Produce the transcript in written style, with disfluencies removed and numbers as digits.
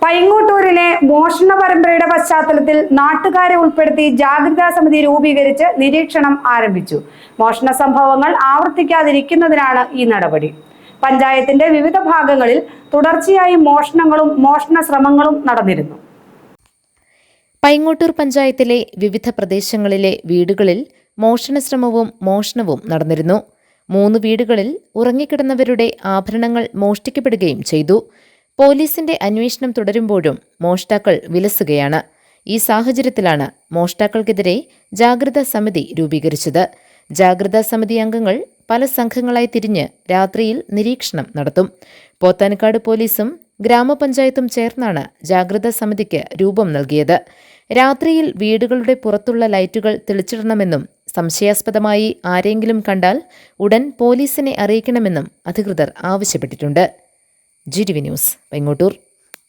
പൈങ്ങോട്ടൂരിലെ മോഷണ പരമ്പരയുടെ പശ്ചാത്തലത്തിൽ നാട്ടുകാരെ ഉൾപ്പെടുത്തി ജാഗ്രതാ സമിതി രൂപീകരിച്ച് നിരീക്ഷണം ആരംഭിച്ചു. മോഷണ സംഭവങ്ങൾ ആവർത്തിക്കാതിരിക്കുന്നതിനാണ് ഈ നടപടി. പഞ്ചായത്തിന്റെ വിവിധ ഭാഗങ്ങളിൽ തുടർച്ചയായി മോഷണങ്ങളും മോഷണ ശ്രമങ്ങളും നടന്നിരുന്നു. പൈങ്ങോട്ടൂർ പഞ്ചായത്തിലെ വിവിധ പ്രദേശങ്ങളിലെ വീടുകളിൽ മോഷണശ്രമവും മോഷണവും നടന്നിരുന്നു. 3 വീടുകളിൽ ഉറങ്ങിക്കിടന്നവരുടെ ആഭരണങ്ങൾ മോഷ്ടിക്കപ്പെടുകയും ചെയ്തു. പോലീസിന്റെ അന്വേഷണം തുടരുമ്പോഴും മോഷ്ടാക്കൾ വിലസുകയാണ്. ഈ സാഹചര്യത്തിലാണ് മോഷ്ടാക്കൾക്കെതിരെ ജാഗ്രതാ സമിതി രൂപീകരിച്ചത്. ജാഗ്രതാ സമിതി അംഗങ്ങൾ പല സംഘങ്ങളായി തിരിഞ്ഞ് രാത്രിയിൽ നിരീക്ഷണം നടത്തും. പോത്താനിക്കാട് പോലീസും ഗ്രാമപഞ്ചായത്തും ചേർന്നാണ് ജാഗ്രതാ സമിതിക്ക് രൂപം നൽകിയത്. രാത്രിയിൽ വീടുകളുടെ പുറത്തുള്ള ലൈറ്റുകൾ തെളിച്ചിടണമെന്നും സംശയാസ്പദമായി ആരെങ്കിലും കണ്ടാൽ ഉടൻ പോലീസിനെ അറിയിക്കണമെന്നും അധികൃതർ ആവശ്യപ്പെട്ടിട്ടുണ്ട്. GTV news, Paingottoor.